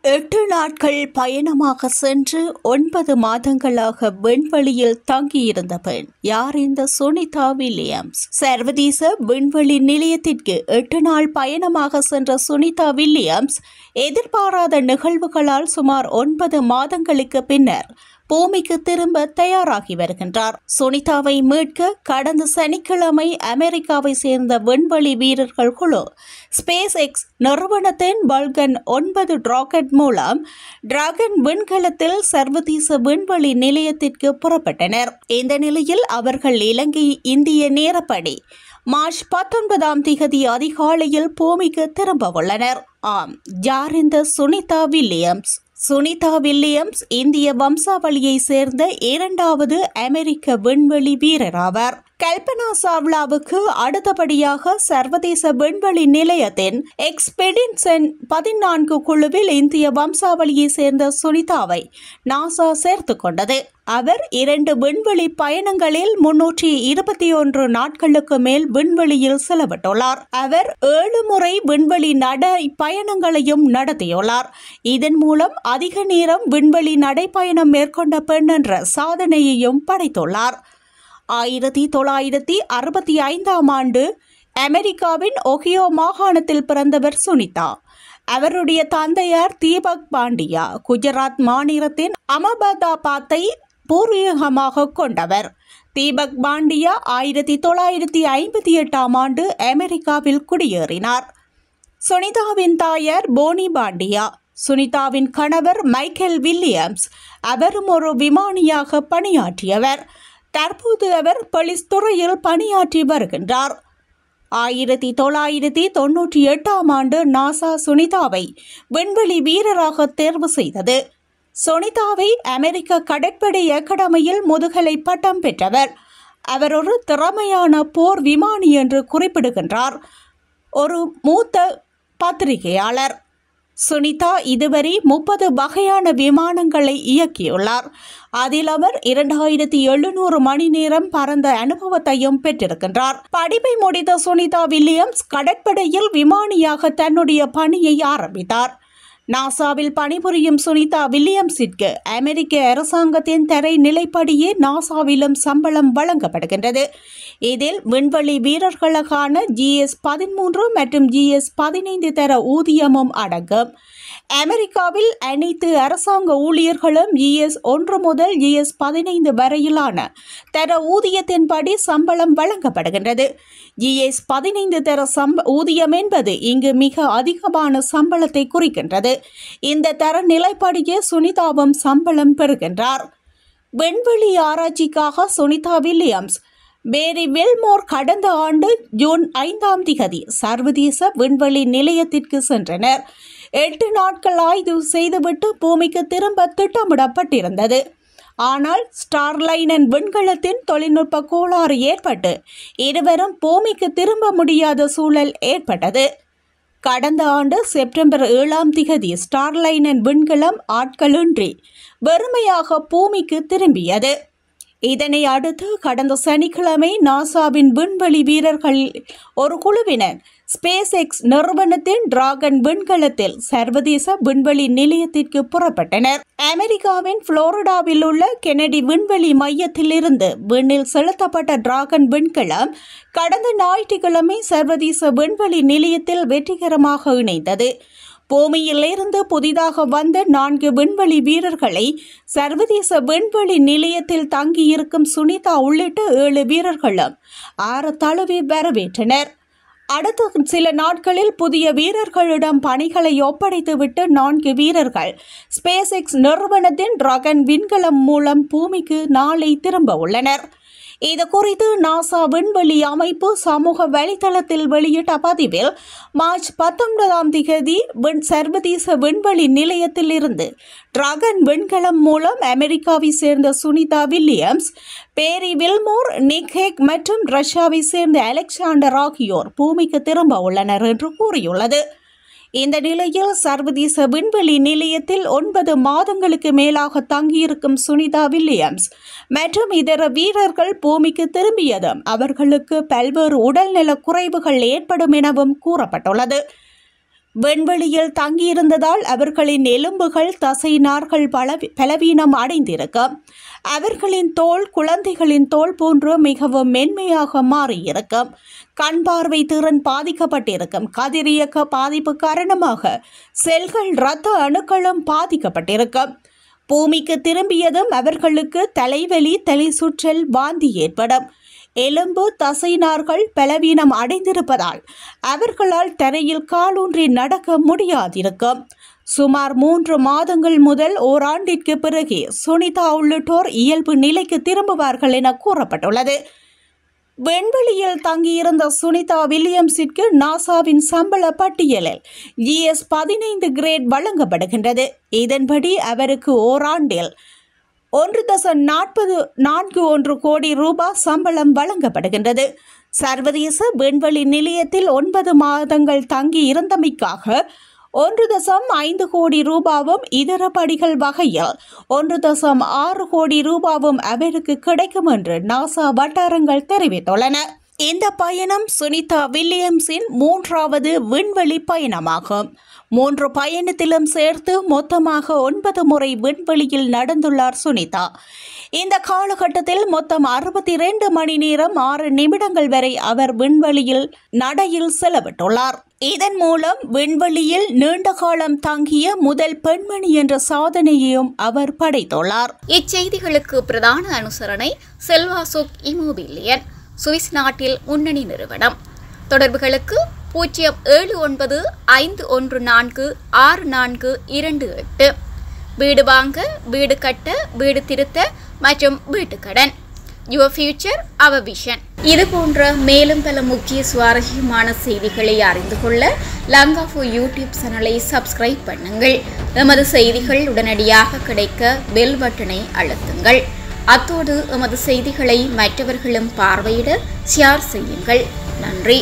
8 நாட்கள் பயணமாக சென்று 9 மாதங்களாக விண்வெளியில் தங்கியிருந்த பெண் யார்? இந்த சுனிதா வில்லியம்ஸ். சர்வதேச விண்வெளி நிலையத்திற்கு 8 நாள் பயணமாக சென்ற சுனிதா வில்லியம்ஸ் எதிர்பாராத நிகழ்வுகளால் சுமார் 9 மாதங்களுக்கு பின்னர் பூமிக்கு திரும்ப தயாராகி வருகின்றார். சுனிதாவை மீட்க கடந்த சனிக்கிழமை அமெரிக்காவை சேர்ந்த விண்வெளி வீரர்கள் குழு ஸ்பேஸ் எக்ஸ் நிறுவனத்தின் பல்கன் 9 ராக்கெட் மூலம் டிராகன் விண்கலத்தில் சர்வதேச விண்வெளி நிலையத்திற்கு புறப்பட்டனர். இந்த நிலையில் அவர்கள் இலங்கை இந்திய நேரப்படி மார்ச் 19 அதிகாலையில் பூமிக்கு திரும்ப உள்ளனர். ஆம், யார் இந்த சுனிதா வில்லியம்ஸ்? சுனிதா வில்லியம்ஸ் இந்திய வம்சாவளியை சேர்ந்த 2வது அமெரிக்க விண்வெளி வீரர் ஆவார். கல்பனா சாவ்லாவுக்கு அடுத்தபடியாக சர்வதேச விண்வெளி நிலையத்தின் எக்ஸ்பெடிஷன் 14 குழுவில் இந்திய வம்சாவளியை சேர்ந்த சுனிதாவை நாசா சேர்த்துக் கொண்டது. அவர் 2 விண்வெளி பயணங்களில் 321 நாட்களுக்கு மேல் விண்வெளியில் செலவிட்டுள்ளார். அவர் 7 முறை விண்வெளி நடைப்பயணங்களையும் நடத்தியுள்ளார். இதன் மூலம் அதிக நேரம் விண்வெளி நடைப்பயணம் மேற்கொண்ட பெண் என்ற சாதனையையும் படைத்துள்ளார். 1965 ஆண்டு அமெரிக்காவின் ஒஹியோ மாகாணத்தில் பிறந்தவர் சுனிதா. அவருடைய தந்தையார் தீபக் பாண்டியா குஜராத் மாநிலத்தின் அகமதாபாத்தை பூர்வீகமாக கொண்டவர். தீபக் பாண்டியா 1958 ஆண்டு அமெரிக்காவில் குடியேறினார். சுனிதாவின் தாயார் போனி பாண்டியா. சுனிதாவின் கணவர் மைக்கேல் வில்லியம்ஸ். அவரும் ஒரு விமானியாக பணியாற்றியவர். தற்போது அவர் போலீஸ் துறையில் பணியாற்றி வருகின்றார். 1998 ஆண்டு நாசா சுனிதாவை விண்வெளி வீரராக தேர்வு செய்தது. சுனிதாவை அமெரிக்க கடற்படை அகாடமியில் முதுகலை பட்டம் பெற்றவர். அவர் ஒரு திறமையான போர் விமானி என்று குறிப்பிடுகின்றார் ஒரு மூத்த பத்திரிகையாளர். சுனிதா இதுவரை 30 வகையான விமானங்களை இயக்கியுள்ளார். அதில் அவர் 2700 மணி நேரம் பறந்த அனுபவத்தையும் பெற்றிருக்கின்றார். படிப்பை முடித்த சுனிதா வில்லியம்ஸ் கடற்படையில் விமானியாக தன்னுடைய பணியை ஆரம்பித்தார். நாசாவில் பணிபுரியும் சுனிதா வில்லியம்ஸிற்கு அமெரிக்க அரசாங்கத்தின் தரை நிலைப்படியே நாசாவிலும் சம்பளம் வழங்கப்படுகின்றது. இதில் விண்வெளி வீரர்களுக்கான GS-13 மற்றும் GS-15 தர ஊதியமும் அடங்கும். அமெரிக்காவில் அனைத்து அரசாங்க ஊழியர்களும் GS-1 முதல் GS-15 வரையிலான தர ஊதியத்தின்படி சம்பளம் வழங்கப்படுகின்றது. GS-15 தர ஊதியம் என்பது இங்கு மிக அதிகமான சம்பளத்தை குறிக்கின்றது. இந்த தர நிலைப்படியே சுனிதாவும் சம்பளம் பெறுகின்றார். விண்வெளி ஆராய்ச்சிக்காக சுனிதா வில்லியம்ஸ் பேரி வில்மோர் கடந்த ஆண்டு ஜூன் 5 சர்வதேச விண்வெளி நிலையத்திற்கு சென்றனர். 8 நாட்கள் ஆய்வு செய்துவிட்டு பூமிக்கு திரும்ப திட்டமிடப்பட்டிருந்தது. ஆனால் ஸ்டார்லைனர் விண்கலத்தின் தொழில்நுட்ப கோளாறு ஏற்பட்டு இருவரும் பூமிக்கு திரும்ப முடியாத சூழல் ஏற்பட்டது. கடந்த ஆண்டு செப்டம்பர் 7 ஸ்டார்லைனர் விண்கலம் ஆட்களின்றி வெறுமையாக பூமிக்கு திரும்பியது. இதனை அடுத்து கடந்த சனிக்கிழமை நாசாவின் விண்வெளி வீரர்கள் ஒரு குழுவினர் ஸ்பேஸ் எக்ஸ் நிறுவனத்தின் டிராகன் விண்கலத்தில் சர்வதேச விண்வெளி நிலையத்திற்கு புறப்பட்டனர். அமெரிக்காவின் புளோரிடாவில் உள்ள கெனடி விண்வெளி மையத்திலிருந்து விண்ணில் செலுத்தப்பட்ட டிராகன் விண்கலம் கடந்த ஞாயிற்றுக்கிழமை சர்வதேச விண்வெளி நிலையத்தில் வெற்றிகரமாக இணைந்தது. பூமியிலிருந்து புதிதாக வந்த 4 விண்வெளி வீரர்களை சர்வதேச விண்வெளி நிலையத்தில் தங்கியிருக்கும் சுனிதா உள்ளிட்ட 7 வீரர்களும் 6 தழுவி வரவேற்றனர். அடுத்த சில நாட்களில் புதிய வீரர்களிடம் பணிகளை ஒப்படைத்துவிட்டு 4 வீரர்கள் ஸ்பேஸ் எக்ஸ் நிறுவனத்தின் டிராகன் விண்கலம் மூலம் பூமிக்கு நாளை திரும்ப உள்ளனர். இது குறித்து நாசா விண்வெளி அமைப்பு சமூக வலைதளத்தில் வெளியிட்ட பதிவில் மார்ச் 19 சர்வதேச விண்வெளி நிலையத்தில் இருந்து டிராகன் விண்கலம் மூலம் அமெரிக்காவை சேர்ந்த சுனிதா வில்லியம்ஸ், பேரி வில்மோர், நிக் ஹேக் மற்றும் ரஷ்யாவை சேர்ந்த அலெக்சாண்டர் ஆகியோர் பூமிக்கு திரும்ப உள்ளனர் என்று கூறியுள்ளது. இந்த நிலையில் சர்வதேச விண்வெளி நிலையத்தில் 9 மாதங்களுக்கு மேலாக தங்கியிருக்கும் சுனிதா வில்லியம்ஸ் மற்றும் இதர வீரர்கள் பூமிக்கு திரும்பியதும் அவர்களுக்கு பல்வேறு உடல்நல குறைவுகள் ஏற்படும் எனவும் கூறப்பட்டுள்ளது. விண்வெளியில் தங்கியிருந்ததால் அவர்களின் எலும்புகள் தசை நார்கள் பலவீனம் அடைந்திருக்கும். அவர்களின் தோல் குழந்தைகளின் தோல் போன்று மிகவும் மென்மையாக மாறியிருக்கும். கண் பார்வை திறன் பாதிக்கப்பட்டிருக்கும். கதிரியக்க பாதிப்பு காரணமாக செல்கள் இரத்த அணுக்களும் பாதிக்கப்பட்டிருக்கும். பூமிக்கு திரும்பியதும் அவர்களுக்கு தலைவலி, தலை சுற்றல், வாந்தி ஏற்படும். எலும்பு தசை நார்கள் பலவீனம் அடைந்திருப்பதால் அவர்களால் தரையில் காலூன்றி நடக்க முடியாதிருக்கும். சுமார் 3 மாதங்கள் முதல் ஓராண்டிற்கு பிறகு சுனிதா உள்ளிட்டோர் இயல்பு நிலைக்கு திரும்புவார்கள் என கூறப்பட்டுள்ளது. விண்வெளியில் தங்கியிருந்த சுனிதா வில்லியம்ஸிற்கு நாசாவின் சம்பள பட்டியலில் GS-15 கிரேட் வழங்கப்படுகின்றது. இதன்படி அவருக்கு ஓராண்டில் 1.41 கோடி ரூபாய் சம்பளம் வழங்கப்படுகின்றது. சர்வதேச விண்வெளி நிலையத்தில் 9 மாதங்கள் தங்கி இருந்தமைக்காக 1.5 கோடி ரூபாவும் இதர படிகள் வகையில் 1.6 கோடி ரூபாவும் அவருக்கு கிடைக்கும் என்று நாசா வட்டாரங்கள் தெரிவித்துள்ளன. இந்த பயணம் சுனிதா வில்லியம்ஸின் 3வது விண்வெளி பயணமாகும். 3 பயணத்திலும் சேர்த்து மொத்தமாக 9 முறை விண்வெளியில் நடந்துள்ளார் சுனிதா. இந்த காலகட்டத்தில் மொத்தம் 62 மணி நேரம் 6 நிமிடங்கள் வரை அவர் விண்வெளியில் நடையில் செலவிட்டுள்ளார். இதன் மூலம் விண்வெளியில் நீண்ட காலம் தங்கிய முதல் பெண்மணி என்ற சாதனையையும் அவர் படைத்துள்ளார். இச்செய்திகளுக்கு பிரதான அனுசரணை செல்வாசோக் இமோபிலியன், சுவிஸ் நாட்டில் முன்னணி நிறுவனம். தொடர்புகளுக்கு 07914642428. வீடு வாங்க, வீடு கட்ட, வீடு திருத்த மற்றும் வீட்டுக்கடன். Your future our vision. இது போன்ற மேலும் பல முக்கிய சுவாரஸ்யமான செய்திகளை அறிந்து கொள்ள லங்காஃபோ யூடியூப் சேனலை சப்ஸ்கிரைப் பண்ணுங்கள். எமது செய்திகள் உடனடியாக கிடைக்க பெல் பட்டனை அழுத்துங்கள். அத்தோடு எமது செய்திகளை மற்றவர்களும் பார்வையிட ஷேர் செய்யுங்கள். நன்றி.